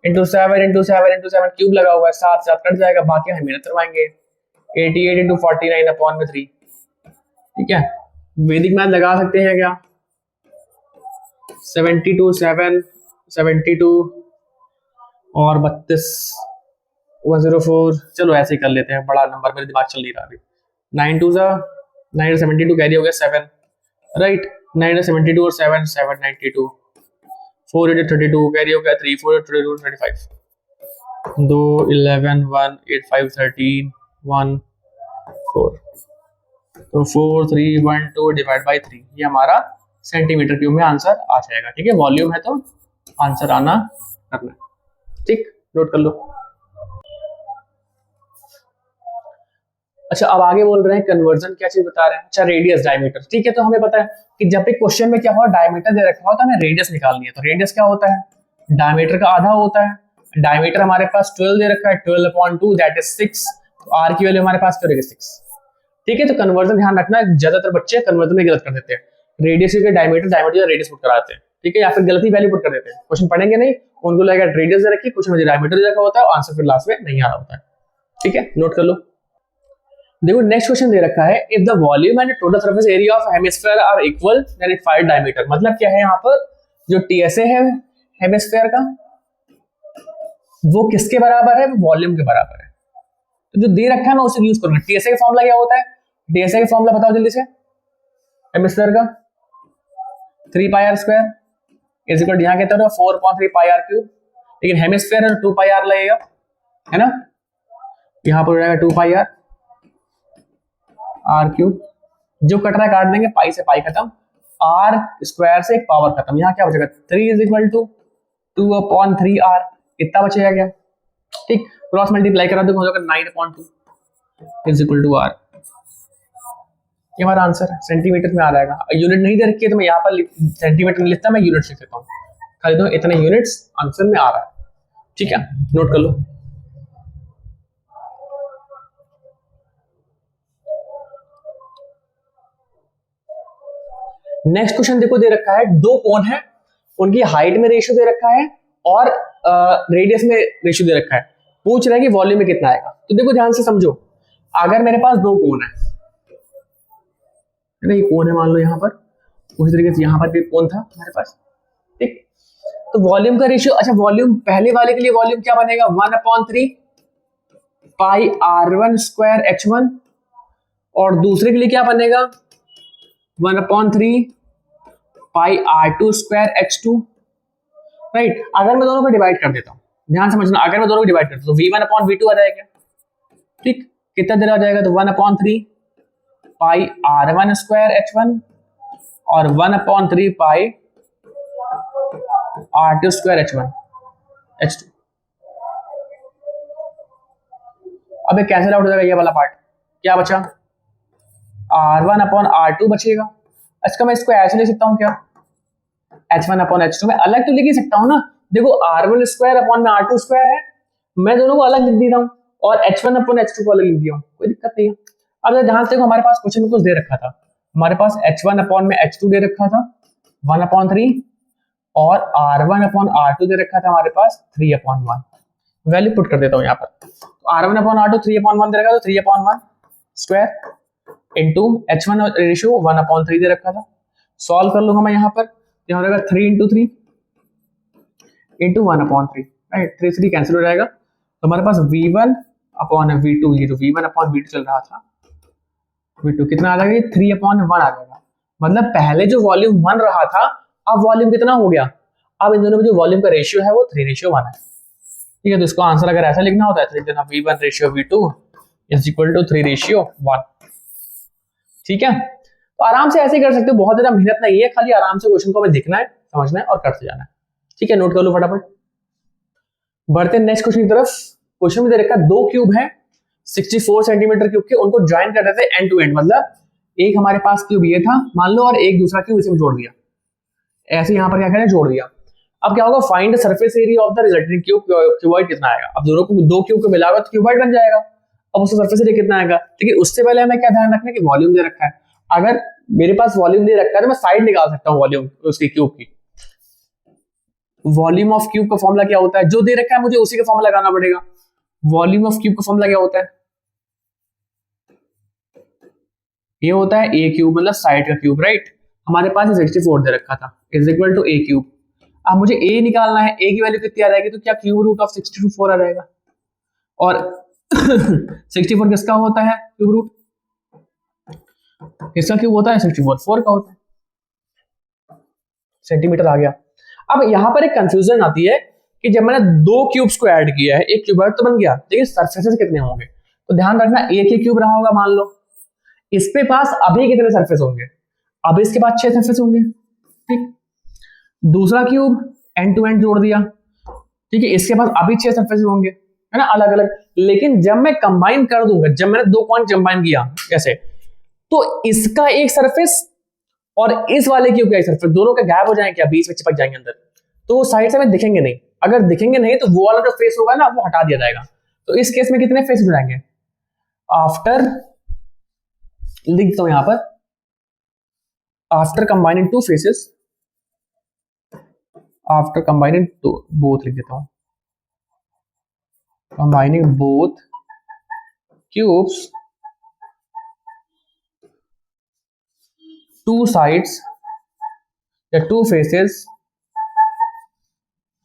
इंटू 7 इंटू 7 इंटू 7 क्यूब लगा हुआ है, 7 7 कट जाएगा, बाकी हम मेहनत करवाएंगे, 88 इंटू 49/3। ठीक है, वैदिक मैथ लगा सकते हैं क्या, 72 7 72 और 32 104, चलो ऐसे ही कर लेते हैं, बड़ा नंबर मेरे दिमाग चल नहीं रहा अभी। 9 2 9 72 कैरी हो गया 7, राइट, 9 72 और 7 792, 4 32 कैरी हो गया 3 4 32 35, 2 11 1 8 5 13 1 4, तो 4 3 1 2 डिवाइड बाई 3, ये हमारा सेंटीमीटर क्यूब में आंसर आ जाएगा। ठीक है, वॉल्यूम है तो आंसर आना करना है। ठीक, नोट कर लो। अच्छा, अब आगे बोल रहे हैं कन्वर्जन, क्या चीज बता रहे हैं, अच्छा रेडियस डायमीटर। ठीक है, तो हमें पता है कि जब भी क्वेश्चन में क्या हुआ, डायमीटर दे रखा होता है, हमें रेडियस निकालनी है, तो रेडियस क्या होता है, डायमीटर का आधा होता है, डायमीटर हमारे पास 12 दे रखा है, 12/2 दैट इज 6, तो आर की वैल्यू हमारे पास क्या रहेगी 6। ठीक है, तो कन्वर्जन ध्यान रखना, ज्यादातर बच्चे कन्वर्जन में गलत कर देते हैं, रेडियस के डायमीटर, डायमीटर रेडियस पुट कराते हैं। ठीक है, या फिर गलती वैल्यू पुट कर देते हैं, क्वेश्चन पढ़ेंगे नहीं, उनको लगेगा रेडियस दे रखी, कुछ में डायमीटर दे रखा होता है, आंसर फिर लास्ट में नहीं आ रहा होता है। ठीक है, नोट कर लो। देखो नेक्स्ट क्वेश्चन दे रखा है, if the volume and total surface area of hemisphere are equal then it find diameter. मतलब क्या है यहाँ पर, जो टीएसए है हेमिस्फीयर का वो किसके बराबर है, वो वॉल्यूम के बराबर है। तो जो दे रखा है मैं उसे यूज करूंगा। टीएसए का फॉर्मूला क्या होता है, टीएसए का फॉर्मूला बताओ जल्दी से, हेमिस्फीयर का 3 पाई आर स्क्वायर इज इक्वल, यहाँ कहते हैं 4.3 पाई आर क्यूब, लेकिन हेमिस्फीयर है 2 पाई आर लगेगा, है ना। यहाँ पर हो जाएगा 2 पाई आर क्यूब, जो कट रहा है काट देंगे, पाई से पाई खत्म, आर स्क्वायर से एक पावर खत्म। यहाँ क्या बचेगा, 3 इज इक्वल टू 2/3 आर, कितना बचेगा क्या, ठीक, क्रॉस मल्टीप्लाई करा दो हो जाएगा 9/2 इज इक्वल टू आर। ये हमारा आंसर है, सेंटीमीटर में आ जाएगा। यूनिट नहीं दे रखी है तो मैं यहाँ पर सेंटीमीटर नहीं लिखता, मैं यूनिट लिख देता हूँ, खाली दो इतने यूनिट्स आंसर में आ रहा है, ठीक है, नोट कर लो। नेक्स्ट क्वेश्चन देखो दे रखा है, दो कोण है, उनकी हाइट में रेशियो दे रखा है और रेडियस में रेशियो दे रखा है, पूछ रहा है कि वॉल्यूम में कितना आएगा। तो देखो ध्यान से समझो, अगर मेरे पास दो कोण है ना, ये कोण है मान लो यहाँ पर, उसी तरीके से यहाँ पर भी कोण था हमारे पास, ठीक। तो वॉल्यूम का रेशियो, अच्छा वॉल्यूम पहले वाले के लिए वॉल्यूम क्या बनेगा, 1/3 पाई r1 स्क्वायर h1, और दूसरे के लिए क्या बनेगा 1/3 पाई r2 स्क्वायर h2, राइट। अगर मैं दोनों को डिवाइड कर देता हूं, ध्यान समझना, अगर मैं दोनों को डिवाइड करता हूं तो v1/v2 आ जाएगा, ठीक, कितना देर आ जाएगा, तो 1/3 पाई r1 स्क्वायर h1 और 1/3 पाई r2 स्क्वायर h2। अब ये कैंसिल आउट हो जाएगा, ये वाला पार्ट क्या बचा, r1/r2 बचेगा। अच्छा मैं इसको ऐसे लिख सकता हूँ क्या, h1/h2, मैं अलग तो लिख ही सकता हूँ ना। देखो r1 स्क्वायर अपॉन में r2 स्क्वायर है, मैं दोनों को अलग लिख देता हूँ, और h1/h2 को अलग लिख दिया हूँ, कोई दिक्कत नहीं है। अब ध्यान से देखो, हमारे पास क्वेश्चन में कुछ दे रखा था, हमारे पास h1/h2 दे रखा था 1/3, और r1/r2 दे रखा था हमारे पास 3/1। वैल्यू पुट कर देता हूँ यहाँ पर, r1/r2 3/1 दे रखा था, 3/1 स्क्वायर इंटू h1 रेशियो 1/3 दे रखा था। सॉल्व कर लूंगा मैं यहाँ पर, यहाँ रहेगा 3 × 3 इंटू 1/3, राइट, 3 कैंसिल हो जाएगा, तो हमारे पास v1/v2, ये जो v1/v2 चल रहा था, v2 कितना आ जाएगा, 3/1 आ जाएगा। मतलब पहले जो वॉल्यूम 1 रहा था, अब वॉल्यूम कितना हो गया, अब इन दोनों में जो वॉल्यूम का रेशियो है वो 3:1 है, ठीक है। तो इसको आंसर अगर ऐसा लिखना होता है तो लिख देना v1/v2 इज इक्वल टू 3:1, ठीक है। तो आराम से ऐसे कर सकते हो, बहुत ज्यादा मेहनत नहीं है, खाली आराम से क्वेश्चन को हमें देखना है, समझना है और करते जाना है, ठीक है, नोट कर लो फटाफट। बढ़ते हैं नेक्स्ट क्वेश्चन की तरफ। क्वेश्चन में दे रखा है, दो क्यूब है 64 सेंटीमीटर क्यूब के, उनको ज्वाइन कर देते हैं एंड टू एंड, मतलब एक हमारे पास क्यूब ये था मान लो, और एक दूसरा क्यूब इसमें जोड़ दिया, ऐसे यहाँ पर क्या करें, जोड़ दिया। अब क्या होगा, find surface area of the resulting cube, cuboid कितना आएगा। अब दोनों को, दो क्यूब को मिलाएगा तो क्यूबॉइड बन जाएगा, अब उसका सरफेस एरिया कितना आएगा। लेकिन उससे पहले हमें क्या ध्यान रखना है कि वॉल्यूम दे रखा है, अगर मेरे पास वॉल्यूम दे रखा है तो मैं साइड निकाल सकता हूँ वॉल्यूम उसकी क्यूब की। वॉल्यूम ऑफ क्यूब का फॉर्मूला क्या होता है, जो दे रखा है मुझे उसी का फॉर्मूला लगाना पड़ेगा। वॉल्यूम ऑफ क्यूब का फॉर्मूला क्या होता है, ये होता है ए क्यूब, मतलब साइड का क्यूब, राइट। हमारे पास 64 दे रखा था, is equal to a cube. अब मुझे ए निकालना है, ए की वैल्यू कितनी आ जाएगी, तो क्या क्यूब रूट ऑफ 64 आ जाएगा, और 64 किसका होता है क्यूब रूट, किसका क्यूब होता है 64, 4 का होता है, सेंटीमीटर आ गया। अब यहां पर एक कंफ्यूजन आती है कि जब मैंने दो क्यूब्स को ऐड किया है, एक क्यूबॉइड तो बन गया, लेकिन सरफेसेस कितने होंगे, तो ध्यान रखना एक ही क्यूब रहा होगा, मान लो इसके पास अभी कितने सरफेस होंगे, अब इसके पास 6 सरफेस होंगे, ठीक। दूसरा क्यूब एंड टू एंड जोड़ दिया, ठीक है, इसके पास अभी 6 सरफेस होंगे, है ना, अलग अलग। लेकिन जब मैं कंबाइन कर दूंगा, जब मैंने दो पॉइंट कंबाइन किया कैसे, तो इसका एक सरफेस और इस वाले क्यूब का एक सरफेस, दोनों का गैप हो जाएंगे क्या, बीच में चिपक जाएंगे अंदर, तो वो साइड से हमें दिखेंगे नहीं। अगर दिखेंगे नहीं तो वो वाला जो फेस होगा ना वो हटा दिया जाएगा। तो इस केस में कितने फेस हो जाएंगे, आफ्टर लिख देता हूं यहां पर, after combining two faces, after combining two both लिख देता हूं, combining both cubes two sides या two faces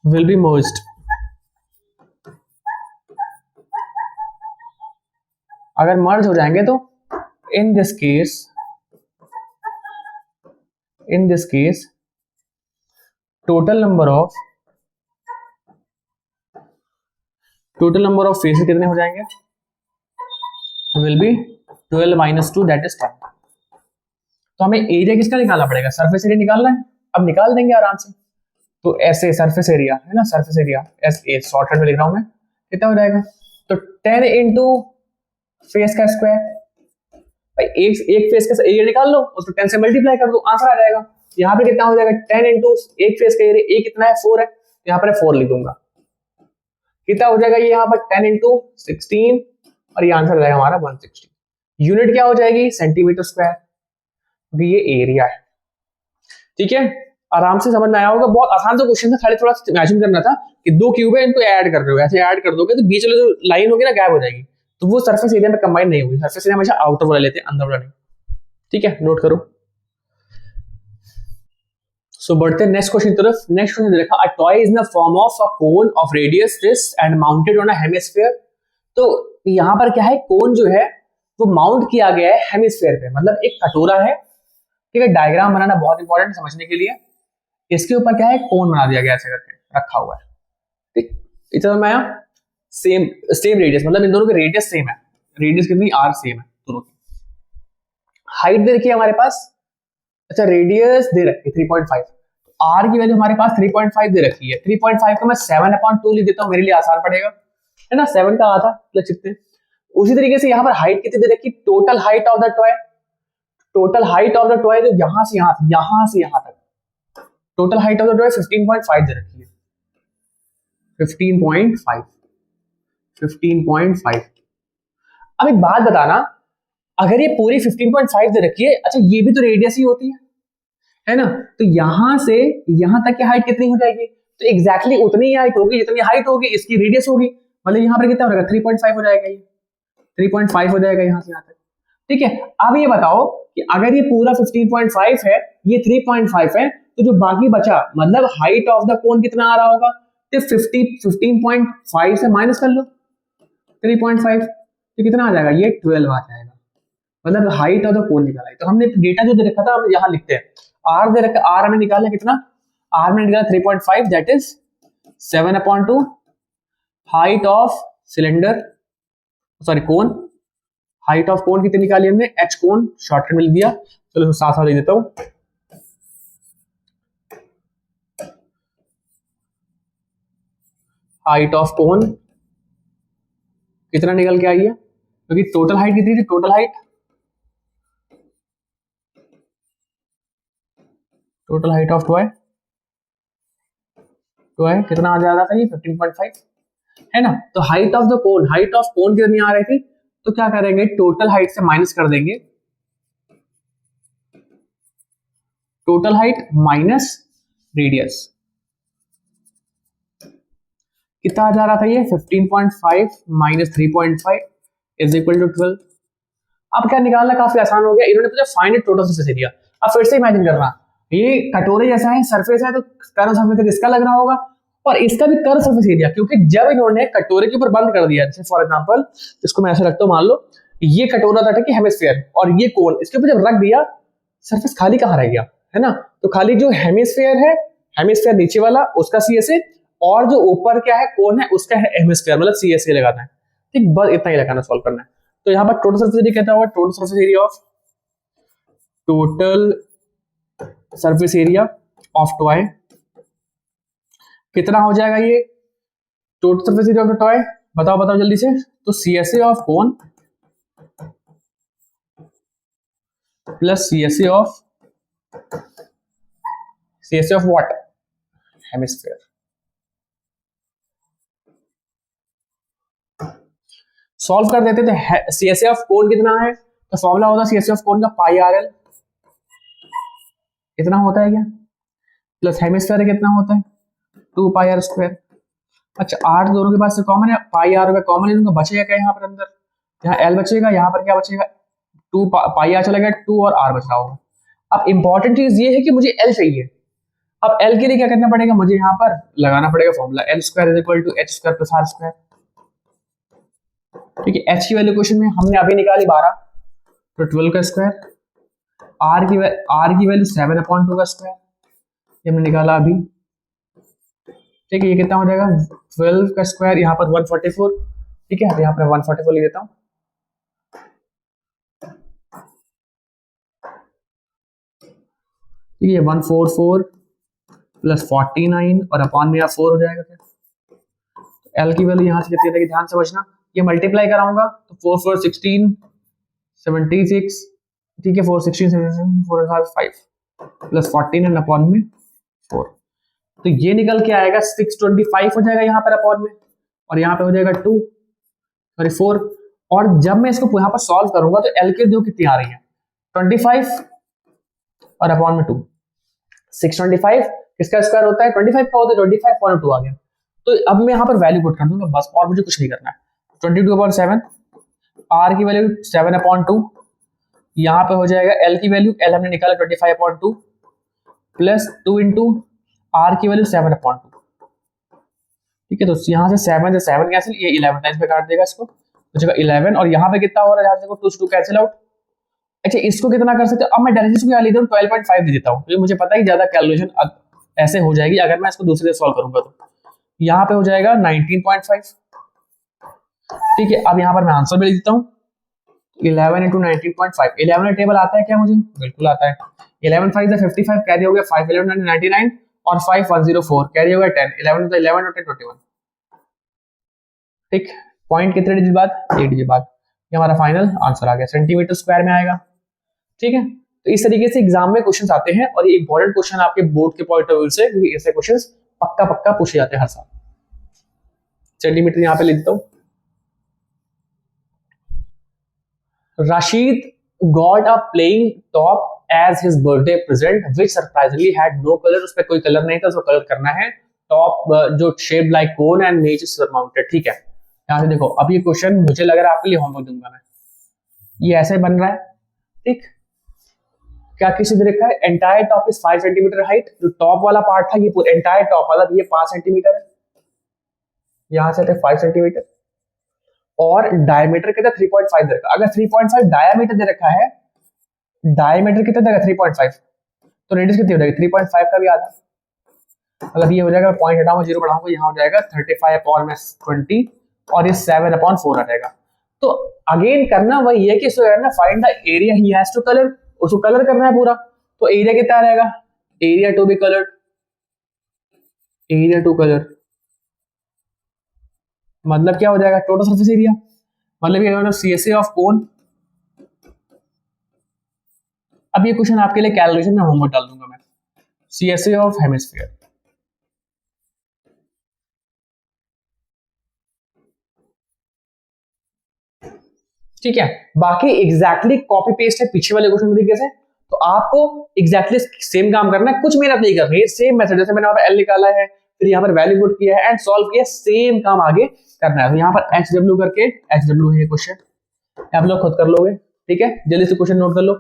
will be merged. अगर मर्ज हो जाएंगे तो in this case total number of faces कितने हो जाएंगे? Will be 12 - 2 that is 10। तो हमें एरिया किसका निकालना पड़ेगा? सरफेस एरिया निकालना है। अब निकाल देंगे आराम से। तो ऐसे सरफेस एरिया है ना, surface area S A shortcut में लिख रहा हूं मैं, कितना हो जाएगा? तो 10 इंटू फेस का स्क्वायर, भाई एक फेस का एरिया निकाल लो, उसको 10 से मल्टीप्लाई कर दो, आंसर आ जाएगा। यहाँ पे कितना हो जाएगा? 10 इंटू एक फेस का एरिया, ए कितना है? 4 है, यहाँ पर 4 लिख दूंगा। कितना हो जाएगा ये यहाँ पर? 10 इंटू 16 और ये आंसर आ जाएगा हमारा 160। यूनिट क्या हो जाएगी? सेंटीमीटर स्क्वायर, क्योंकि ये एरिया है। ठीक है, आराम से समझ में आया होगा। बहुत आसान सा क्वेश्चन था, खाली थोड़ा सा इमेजिन करना था कि दो क्यूब है, इनको ऐड कर रहे हो, ऐसे ऐड कर दोगे तो बीच वाली जो लाइन होगी ना गायब हो जाएगी, तो वो सरफेस एरिया में कंबाइन नहीं होगी। सरफेस एरिया हमेशा आउटर वाला लेते हैं, अंदर वाला नहीं। ठीक है, नोट करो। सो बढ़ते हैं नेक्स्ट क्वेश्चन की तरफ। नेक्स्ट क्वेश्चन देखा, a toy is in the form of a cone of radius this and mounted on a hemisphere. तो यहाँ पर क्या है? कोन जो है वो माउंट किया गया है हेमिस्फीयर पे, मतलब एक कटोरा है। ठीक है, डायग्राम बनाना बहुत इंपॉर्टेंट समझने के लिए। इसके ऊपर क्या है? कोन बना दिया गया, ऐसे करके रखा हुआ है। ठीक, इतना मैं सेम रेडियस, मतलब इन दोनों की रेडियस सेम है। रेडियस कितनी? आर सेम है दोनों की। हाइट दे रखी है हमारे पास, अच्छा रेडियस दे रखी है 3.5, आर की वैल्यू हमारे पास 3.5 दे रखी है। 3.5 को मैं 7/2 लिख देता हूँ, मेरे लिए आसान पड़ेगा, है ना। 7 का आधा प्लस कितने। उसी तरीके से यहाँ पर हाइट कितनी दे रखी? Total height of the toy, total height of the toy जो यहां से यहां तक, total height of the toy 15.5 दे रखी है। 15.5। अब एक बात बताना, अगर ये पूरी 15.5 दे रखी है, अच्छा ये भी तो रेडियस ही होती है ना, तो यहां से यहां तक की हाइट कितनी हो जाएगी? तो एग्जैक्टली उतनी ही हाइट होगी जितनी हाइट होगी इसकी रेडियस होगी। मतलब यहाँ पर कितना हो जाएगा? 3.5 हो जाएगा, ये 3.5 हो जाएगा यहाँ से यहाँ तक। ठीक है, अब ये बताओ कि अगर ये पूरा 15.5 है, ये 3.5 है, तो जो बाकी बचा, मतलब हाइट ऑफ द कोन कितना आ रहा होगा? तो 15.5 से माइनस कर लो 3.5, तो कितना आ जाएगा? ये 12 आ जाएगा। मतलब हाइट ऑफ द कोन निकाला है। तो हमने डेटा जो दे रखा था हम यहाँ लिखते हैं, आर दे रखा, आर हमने निकाला कितना? आर में निकाला 3.5, that is 7/2 height of cylinder, sorry cone. Height of cone कितनी निकाली हमने? एच कोन, शॉर्टकट में लिख दिया। चलो साथ साथ लिख देता हूं, हाइट ऑफ कोन कितना निकल के आई है? क्योंकि टोटल हाइट कितनी थी? टोटल हाइट ऑफ टॉय कितना आ जाता था? ये 15.5 है ना। तो height of the cone, height of cone कितनी आ रही थी? तो क्या करेंगे? टोटल हाइट से माइनस कर देंगे, टोटल हाइट माइनस रेडियस, कितना आ जा रहा था? ये 15.5 माइनस 3.5 इज इक्वल टू 12। अब क्या निकालना काफी आसान हो गया। इन्होंने पूछा फाइंड टोटल सरफेस एरिया। अब फिर से इमेजिन करना, ये कटोरे जैसा है, सरफेस है, तो कर्व सरफेस इसका लग रहा होगा और इसका भी कर्व सरफेस एरिया, क्योंकि जब इन्होंने कटोरे के ऊपर बंद कर दिया, जैसे फॉर एग्जांपल इसको मैं ऐसे रखता हूं, मान लो ये कटोरा था, ठीक है, हेमिस्फीयर, और ये कोन, इसके ऊपर जब रख दिया, सरफेस खाली कहाँ रह गया, है ना। तो खाली जो हेमिस्फीयर है, हेमिस्फीयर नीचे वाला उसका CSA, और जो ऊपर क्या है कोन है उसका है हेमिस्फीयर, मतलब CSA लगाना है। ठीक, बस इतना ही लगाना, सॉल्व करना है। तो यहाँ पर टोटल सरफेस एरिया कहता होगा, total surface area of toy कितना हो जाएगा? ये total surface area of toy बताओ जल्दी से। तो CSA of cone plus CSA of what? Hemisphere. Solve कर देते थे। CSA ऑफ कोन कितना है? तो फॉर्मूला होता है CSA ऑफ कोन का πRL, इतना होता है क्या, प्लस हेमिस्फीयर कितना होता है 2πr²। अच्छा r दोनों के पास से कॉमन है, πr का कॉमन है, इनका बचेगा क्या यहाँ पर अंदर? यहाँ L बचेगा, यहाँ पर क्या बचेगा? 2 πr चला गया, 2 और r बच रहा होगा। अब इंपॉर्टेंट चीज ये है कि मुझे एल चाहिए। अब एल के लिए क्या करना पड़ेगा, मुझे यहाँ पर लगाना पड़ेगा formula L square is equal to H square plus R square. ठीक है, एच की वैल्यू क्वेश्चन में हमने अभी निकाली 12, तो 12 का स्क्वायर, आर की वैल्यू 7/2 का स्क्वायर, ये हमने निकाला अभी। ठीक है, ये कितना हो जाएगा 12 का स्क्वायर, यहाँ पर 144। ठीक है, यहाँ पर 144 लिख देता हूँ। ठीक है, 144 प्लस 49 और अपॉन में 4 हो जाएगा। फिर एल की वैल्यू यहाँ से कितनी रहेगी, ध्यान समझना, ये मल्टीप्लाई कराऊंगा तो 4 4 16 76। ठीक है, 4 16 4 5 प्लस 14 एंड अपॉन में 4, तो ये निकल के आएगा 625 हो जाएगा यहाँ पर अपॉन में, और यहाँ पे हो जाएगा 2 सॉरी 4। और जब मैं इसको यहाँ पर सॉल्व करूंगा तो एल के जो कितनी आ रही है 25 और अपॉन में 2। 625 किसका स्क्वायर होता है 25 का होता है, 25 अपॉन 2 आ गया। तो अब मैं यहाँ पर वैल्यू पुट कर दूंगा बस, और मुझे कुछ नहीं करना है। 22/7, आर की वैल्यू 7/2, यहाँ पे हो जाएगा एल की वैल्यू, एल हमने निकाला 25/2 प्लस 2 इंटू आर की वैल्यू 7/2। ठीक है, तो यहाँ से 7 से 7 कैंसिल, ये 11 टाइम्स पे काट देगा इसको, तो जगह 11, और यहाँ पे कितना हो रहा है, यहाँ से 2 कैंसिल आउट। अच्छा, इसको कितना कर सकते हो, अब मैं डायरेक्टली इसको क्या ले देता हूँ 12.5 दे देता हूँ, क्योंकि मुझे पता है ज्यादा कैलकुलेशन ऐसे हो जाएगी अगर मैं इसको दूसरे से सॉल्व करूंगा। तो यहाँ पे हो जाएगा 19.5। ठीक है, अब यहाँ पर मैं आंसर भी लिख देता हूँ 11 इंटू 19.5। 11 टेबल आता है क्या मुझे, बिल्कुल आता है। 11 5 55, कैरी हो गया 5 11 99, और 5 104, कैरी हो गया 10, 11 तो 11 और 10 21। ठीक, पॉइंट कितने डिजिट बाद, 8 डिजिट बाद। ये हमारा फाइनल आंसर आ गया, सेंटीमीटर स्क्वायर में आएगा। ठीक है, तो इस तरीके से एग्जाम में क्वेश्चंस आते हैं, और ये इंपॉर्टेंट क्वेश्चन आपके बोर्ड के पॉइंट ऑफ व्यू से, क्योंकि ऐसे क्वेश्चंस पक्का पूछे जाते हैं हर साल। सेंटीमीटर यहाँ पे लिख देता हूँ। Rashid got a playing top as his birthday present, which surprisingly had no color. उस पर कोई कलर नहीं था, उसको कलर करना है। टॉप जो shaped like cone and nature surmounted। ठीक है, यहाँ से देखो, अब ये क्वेश्चन मुझे लग रहा है आपके लिए होमवर्क दूंगा मैं। ये ऐसे बन रहा है, ठीक, क्या किसी ने लिखा है entire top is 5 centimetre height. जो टॉप वाला पार्ट था ये पूरा एंटायर टॉप वाला, ये 5 सेंटीमीटर है, यहाँ से 5 सेंटीमीटर, और डायमीटर कितना 3.5 दे रखा। अगर 3.5 डायमीटर दे रखा है, डायमीटर कितना देगा 3.5, तो रेडियस कितनी हो जाएगी 3.5 का भी आधा। मतलब ये हो जाएगा, पॉइंट हटाऊंगा 0 बढ़ाऊंगा, यहाँ हो जाएगा 35/20, और ये 7/4 आ जाएगा। तो अगेन करना वही है कि फाइंड द एरिया ही हैज टू कलर, उसको कलर करना है पूरा। तो एरिया कितना रहेगा, area to be coloured, area to colour मतलब क्या हो जाएगा टोटल सरफेस एरिया, मतलब ये सीएसए ऑफ कोन। अब ये क्वेश्चन आपके लिए कैलकुलेशन में होमवर्क डाल दूंगा मैं, सीएसए ऑफ हेमिस्फीयर। ठीक है, बाकी एग्जैक्टली कॉपी पेस्ट है पीछे वाले क्वेश्चन तरीके से, तो आपको एग्जैक्टली सेम काम करना है, कुछ मेहनत नहीं करनी है, सेम मेथड जैसे मैंने वहां पर एल निकाला है, फिर यहाँ पर वैल्यू पुट किया है एंड सॉल्व किया, सेम काम आगे करना है। तो यहाँ पर एच डब्ल्यू करके, एच डब्ल्यू है क्वेश्चन, आप लोग खुद कर लोगे। ठीक है, जल्दी से क्वेश्चन नोट कर लो।